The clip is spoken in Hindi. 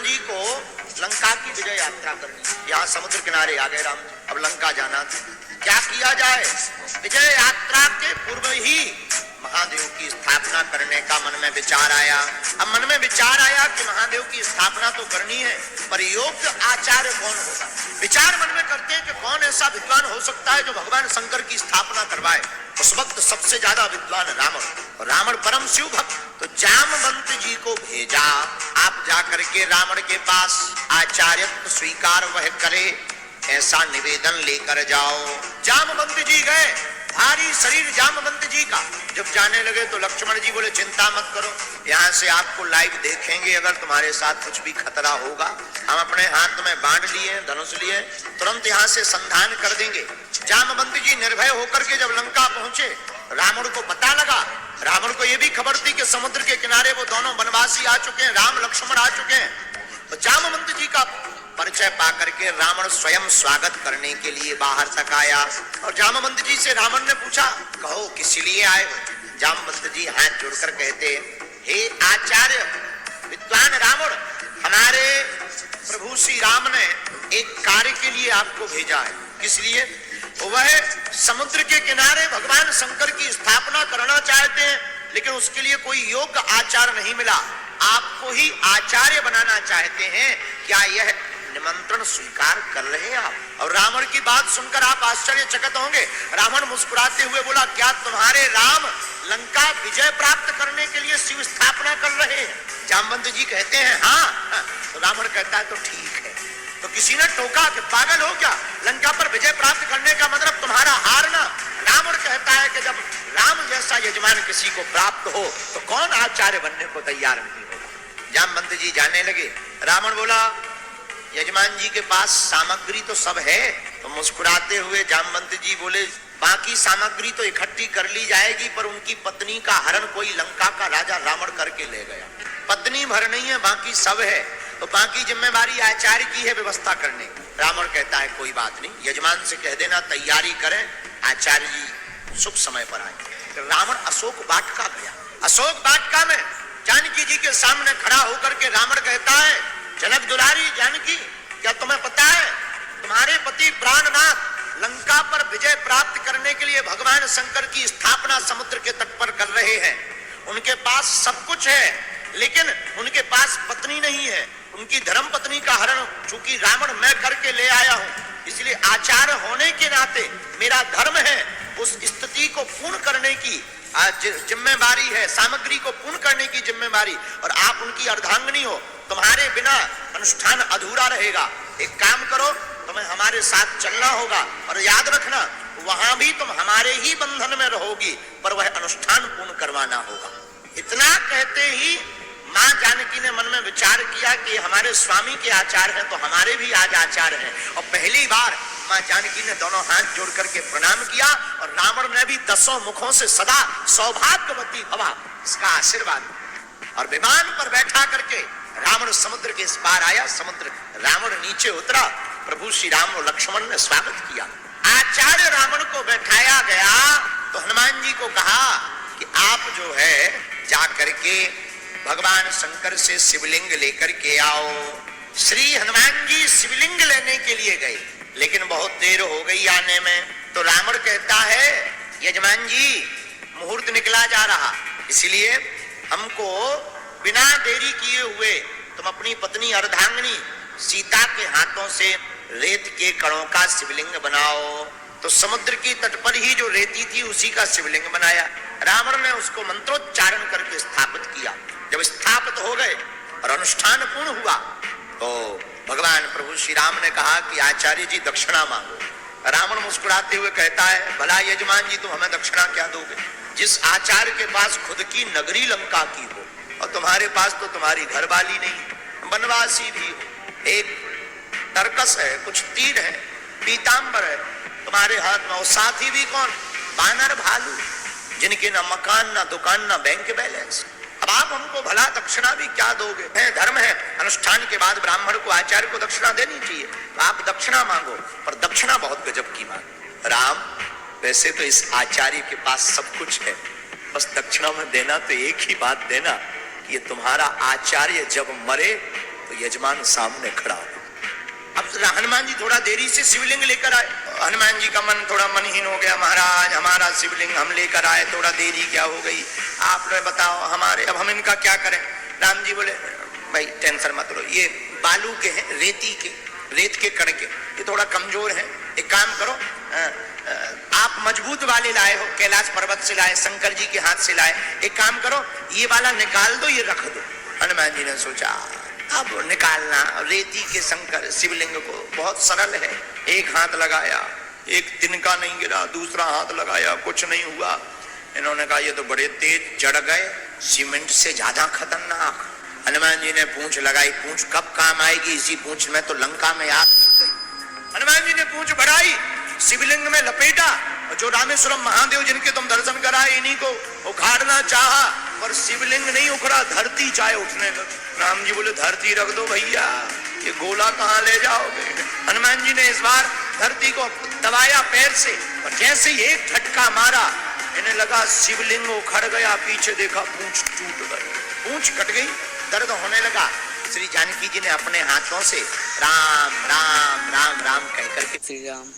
जी को लंका की विजय यात्रा करनी। यहाँ समुद्र किनारे आ गए राम जी, अब लंका जाना था। क्या किया जाए? विजय यात्रा के पूर्व ही महादेव की स्थापना करने का मन में विचार आया। अब मन में विचार आया कि महादेव की स्थापना तो करनी है, पर योग्य आचार्य कौन होगा? विचार मन में करते हैं कि कौन ऐसा विद्वान हो सकता है जो भगवान शंकर की स्थापना करवाए। उस वक्त सबसे ज्यादा विद्वान रावण, रावण परम शिव भक्त। तो जामवंत जी को भेजा, आप जाकर के रावण के पास आचार्यत्व स्वीकार वह करे ऐसा निवेदन लेकर जाओ। जामवंत जी गए, भारी शरीर जामवंत जी का। जब जाने लगे तो लक्ष्मण जी बोले चिंता मत करो, यहाँ से आपको लाइव देखेंगे, अगर तुम्हारे साथ कुछ भी खतरा होगा हम अपने हाथ में बांध लिए, धनुष लिए, तुरंत यहाँ से संधान कर देंगे। जामवंत जी निर्भय होकर के जब लंका पहुंचे, रावण को पता लगा, रावण को यह भी खबर थी कि समुद्र के किनारे वो दोनों वनवासी आ चुके हैं, राम लक्ष्मण आ चुके हैं। तो जामवंत जी का परिचय पाकर के रावण स्वयं स्वागत करने के लिए बाहर तक आया। और जामवंत जी से रावण ने पूछा, कहो किस लिए आए हो? जामवंत जी हाथ जोड़कर कहते, हे आचार्य विद्वान रावण, हमारे प्रभु श्री राम ने एक कार्य के लिए आपको भेजा है। किस लिए? वह समुद्र के किनारे भगवान शंकर की स्थापना करना चाहते हैं, लेकिन उसके लिए कोई योग्य आचार्य नहीं मिला, आपको ही आचार्य बनाना चाहते हैं। क्या यह निमंत्रण स्वीकार कर रहे हैं आप? और रावण की बात सुनकर आप आश्चर्यचकित होंगे। रावण मुस्कुराते हुए बोला, क्या तुम्हारे राम लंका विजय प्राप्त करने के लिए शिव स्थापना कर रहे हैं? जामवंत जी कहते हैं हाँ। तो रावण कहता है तो ठीक है। तो किसी ने टोका कि पागल हो क्या, लंका पर विजय प्राप्त करने का मतलब तुम्हारा हारना। रावण कहता है कि जब राम जैसा यजमान किसी को प्राप्त हो तो कौन आचार्य बनने को तैयार नहीं होगा। जामवंत जी जाने लगे। रावण बोला, यजमान जी के पास सामग्री तो सब है। तो मुस्कुराते हुए जामवंत जी बोले, बाकी सामग्री तो इकट्ठी कर ली जाएगी, पर उनकी पत्नी का हरण कोई लंका का राजा रावण करके ले गया। पत्नी भर नहीं है, बाकी सब है, तो बाकी जिम्मेवारी आचार्य की है व्यवस्था करने। रावण कहता है कोई बात नहीं, यजमान से कह देना तैयारी करें, आचार्य जी शुभ समय पर आए। रावण अशोक वाटिका गया। अशोक वाटिका में जानकी जी के सामने खड़ा होकर के रावण कहता है, जनक दुलारी जानकी, क्या तुम्हें पता है तुम्हारे पति प्राणनाथ लंका पर विजय प्राप्त करने के लिए भगवान शंकर की स्थापना समुद्र के तट पर कर रहे हैं। उनके पास सब कुछ है, लेकिन उनके पास पत्नी नहीं है। उनकी धर्म पत्नी का हरण चूंकि रावण मैं करके ले आया हूं, इसलिए आचार्य होने के नाते मेरा धर्म है उस स्थिति को पूर्ण करने की जिम्मेवारी है, सामग्री को पूर्ण करने की जिम्मेवारी, और आप उनकी अर्धांगिनी हो, तुम्हारे बिना अनुष्ठान अधूरा रहेगा। एक काम करो, तुम्हें हमारे साथ चलना होगा, और याद रखना वहां भी तुम हमारे ही बंधन में रहोगी, पर वह अनुष्ठान पूर्ण करवाना होगा। इतना कहते ही मां जानकी ने मन में विचार किया कि हमारे स्वामी के आचार हैं तो हमारे भी आज आचार हैं। और पहली बार मां जानकी ने दोनों हाथ जोड़ करके प्रणाम किया, और रावण ने भी 10 मुखों से सदा सौभाग्यवती भवा इसका आशीर्वाद। और विमान पर बैठा करके रावण समुद्र के इस पार आया। समुद्र रावण नीचे उतरा, प्रभु श्री राम और लक्ष्मण ने स्वागत किया। आचार्य रावण को बैठाया गया तो हनुमान जी को कहा कि आप जो है जा करके भगवान शंकर से शिवलिंग लेकर के आओ। श्री हनुमान जी शिवलिंग लेने के लिए गए, लेकिन बहुत देर हो गई आने में। तो रावण कहता है, यजमान जी मुहूर्त निकला जा रहा, इसलिए हमको बिना देरी किए हुए तुम अपनी पत्नी अर्धांगिनी सीता के हाथों से रेत के कणों का शिवलिंग बनाओ। तो समुद्र की तट पर ही जो रेती थी उसी का शिवलिंग बनाया। रावण ने उसको मंत्रोच्चारण करके स्थापित किया। जब स्थापित हो गए और अनुष्ठान पूर्ण हुआ तो भगवान प्रभु श्री राम ने कहा कि आचार्य जी दक्षिणा मांगो। रावण मुस्कुराते हुए कहता है, भला यजमान जी तुम हमें दक्षिणा क्या दोगे? जिस आचार्य के पास खुद की नगरी लंका की हो और तुम्हारे पास तो तुम्हारी घरवाली नहीं, वनवासी भी हो, एक तरकस है, कुछ तीर है, पीतांबर है तुम्हारे हाथ में, और साथी भी कौन? बानर भालू, जिनके ना मकान ना दुकान ना बैंक बैलेंस। अब आप हमको भला दक्षिणा भी क्या दोगे? है धर्म है, अनुष्ठान के बाद ब्राह्मण को आचार्य को दक्षिणा देनी चाहिए, तो आप दक्षिणा मांगो, पर दक्षिणा बहुत गजब की मांगो। राम, वैसे तो इस आचार्य के पास सब कुछ है, बस दक्षिणा में देना तो एक ही बात देना कि ये तुम्हारा आचार्य जब मरे तो यजमान सामने खड़ा हो। अब हनुमान जी थोड़ा देरी से शिवलिंग लेकर आए। हनुमान जी का मन थोड़ा मनहीन हो गया, महाराज हमारा शिवलिंग हम लेकर आए, थोड़ा देरी क्या हो गई, आप बताओ हमारे, अब हम इनका क्या करें। राम जी बोले भाई टेंशन मत लो, ये बालू के हैं, रेत के कण के, ये थोड़ा कमजोर है, एक काम करो, आप मजबूत वाले लाए हो, कैलाश पर्वत से लाए, शंकर जी के हाथ से लाए, एक काम करो ये वाला निकाल दो, ये रख दो। हनुमान जी ने सोचा अब निकालना, रेती के शंकर शिवलिंग को बहुत सरल है, एक हाथ लगाया, एक तिनका नहीं गिरा, दूसरा हाथ लगाया, कुछ नहीं हुआ। इन्होंने कहा ये तो बड़े तेज जड़ गए, सीमेंट से ज्यादा खतरनाक। हनुमान जी ने पूंछ लगाई, पूंछ कब काम आएगी, इसी पूंछ में तो लंका में आग लग गई। हनुमान जी ने पूंछ बढ़ाई, शिवलिंग में लपेटा, जो रामेश्वरम महादेव जिनके तुम दर्शन कराए इन्हीं को उखाड़ना चाहा, पर शिवलिंग नहीं उखड़ा, धरती चाहे उठने लगी। राम जी बोले धरती रख दो भैया, ये गोला कहाँ ले जाओगे। हनुमान जी ने इस बार धरती को दबाया पैर से, और जैसे एक झटका मारा, इन्हें लगा शिवलिंग उखड़ गया, पीछे देखा पूंछ टूट गई, पूंछ कट गई, दर्द होने लगा। श्री जानकी जी ने अपने हाथों से राम राम राम राम कह करके श्री राम